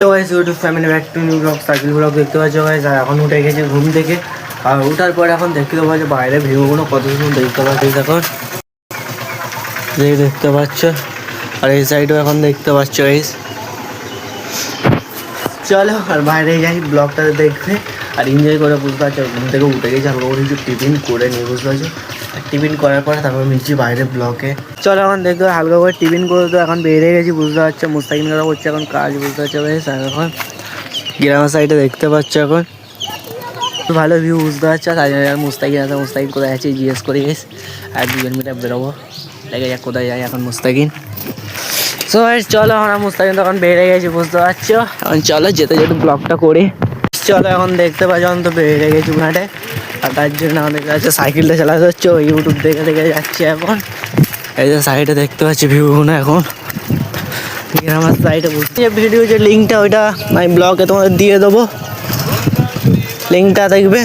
তো guys YouTube family back to new blog cycle blog দেখতে পাচ্ছ গাইস। আর এখন উঠে গেছে ঘুম থেকে, আর ওঠার পরে এখন দেখতে পাচ্ছ বাইরে ভিউগুলো কত সুন্দর দেখতে পাচ্ছি এখন দেখতে পাচ্ছ। আর এই সাইডও এখন দেখতে পাচ্ছ গাইস। চলো আর বাইরে যাই ব্লগটা দেখবে আর এনজয় করে, বুঝতে পারছো ঘুম থেকে উঠে গেছি হালকা করে একটু টিফিন করে নিয়ে, বুঝতে পারছো। আর টিফিন করার পরে তারপর মিলছি বাইরে ব্লকে। চলো এখন দেখতে হালকা করে টিফিন করে তো এখন বেরিয়ে গেছি, বুঝতে পারছো। মুস্তাকিন করা করছে এখন কাজ, বুঝতে পারছো গাইস। আর এখন গ্রামের সাইডে দেখতে পাচ্ছ এখন ভালো ভিউ, বুঝতে পারছো। তাই জন্য আর মুস্তাকিন আছে, মুস্তাকিন কোথায় আছে জিজ্ঞেস করে গেছ। আর 2 মিনিট বেরোবো, লেগে যাক কোথায় যাই এখন মুস্তাকিন। সো চলো আমরা মুস্তাকিন তখন বেরিয়ে গেছি, বুঝতে পারছো। এখন চলো যেতে যেতে ব্লগটা করে চলো। এখন দেখতে পাচ্ছ এখন তো বেরিয়ে গেছি ঘাটে, আর তার জন্য আমাদের কাছে সাইকেলটা চালাতে হচ্ছে, ইউটিউব দেখে দেখে যাচ্ছি এখন। এই যে সাইডে দেখতে পাচ্ছি ভিউগুলো এখন আমার সাইডে, বুঝতে ভিডিও যে লিঙ্কটা ওইটা আমি ব্লগে তোমাদের দিয়ে দেবো, লিঙ্কটা দেখবে।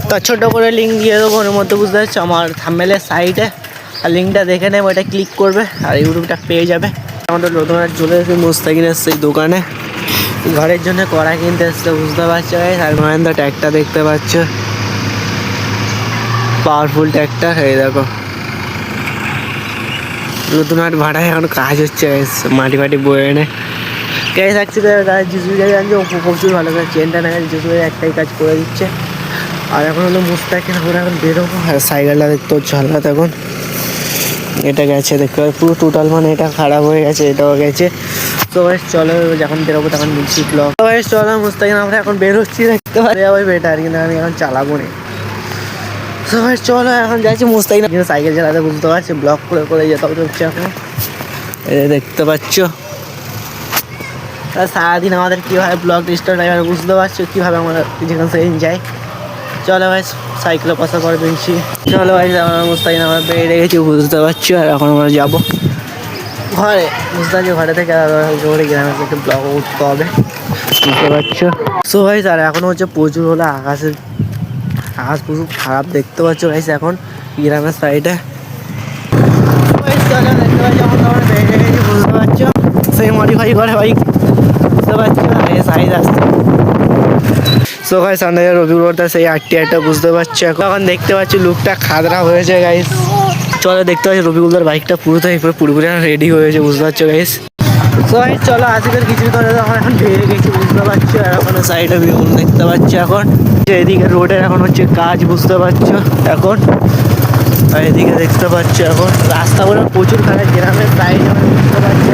তার ছোটো করে লিঙ্ক দিয়ে দেবো ওর মধ্যে, বুঝতে পারছো, আমার থাম্বনেলের সাইডে। আর লিঙ্কটা দেখে নেবে, ওইটা ক্লিক করবে আর ইউটিউবটা পেয়ে যাবে। আমাদের নতুন চলে এসেছে মুস্তাকিনের সেই দোকানে, ঘরের জন্য কড়া কিনতে এসছে, বুঝতে পারছো। আর মহেন্দ্র ট্যাগটা দেখতে পাচ্ছ, পাওয়ারফুল ট্যাগটা। এই দেখো নতুন হাট ভাড়ায় এখন কাজ হচ্ছে, মাটি ফাটি বয়ে এনে গ্যাস থাকছে। জিসু গাড়ি আনছে, প্রচুর ভালো করে চেনটা না গেছে, জিসু গাড়ি একটাই কাজ করে দিচ্ছে। আর এখন হলো মুস্তাকিন, আমরা এখন বেরোবো। আর সাইকেলটা দেখতে হচ্ছে হালকা, এখন এটা গেছে দেখতে পাচ্ছি পুরো টোটাল, মানে এটা খারাপ হয়ে গেছে, এটাও গেছে। তো ভাই চলো যখন বেরোবো তখন বলছি ব্লগ। তো ভাই চলো মুস্তাকিন আমরা এখন বেরোচ্ছি, দেখতে পারি ভাই বেটার, কিন্তু আমি এখন চালাবো না। তো ভাই চলো এখন যাচ্ছি মুস্তাকিন সাইকেল চালাতে, বুঝতে পারছি। ব্লগ করে করে যেতে হচ্ছে এখন, এই দেখতে পাচ্ছ। সারাদিন আমাদের কীভাবে ব্লগ স্টার্ট হয় বুঝতে পারছো, কীভাবে আমরা যেখান থেকে যাই। চলো ভাই সাইকেলের পাশা করে দিচ্ছি। চলো ভাই আমরা মুস্তাকিন আমরা বেরিয়ে গেছি, বুঝতে পারছি। আর এখন আমরা যাবো ঘরে, বুঝতে পারছি। ঘরে থেকে করে গ্রামের থেকে ব্লগ উঠতে হবে, বুঝতে পারছো। সো ভাই আর এখন হচ্ছে প্রচুর হলো আকাশ প্রচুর খারাপ, দেখতে পাচ্ছ গাইস এখন গ্রামের সাইডে। দেখতে পাচ্ছি এখন আমরা বেরিয়ে গেছি, বুঝতে পারছো। সেই মডিফাই করে বাইক, বুঝতে পারছো। সাইজ আসছে। সো গাইস সামনে রবিবারটা সেই 8টা, বুঝতে পারছো। এখন দেখতে পাচ্ছি লুকটা খাদরা হয়েছে গাইস। চলো দেখতে পাচ্ছি রবিকুলদার বাইকটা পুরোপুরি রেডি হয়েছে, বুঝতে পারছো গাইস। সো গাইস চলো আজকের কিছু করে আমরা এখন বেরিয়ে গেছি, বুঝতে পারছো। আর এখন সাইডে ভিউ দেখতে পাচ্ছি এখন। এদিকে রোডের এখন হচ্ছে কাজ, বুঝতে পারছো এখন। আর এদিকে দেখতে পাচ্ছ এখন রাস্তাগুলো প্রচুর খারাপ গ্রামের সাইডে, বুঝতে পারছো।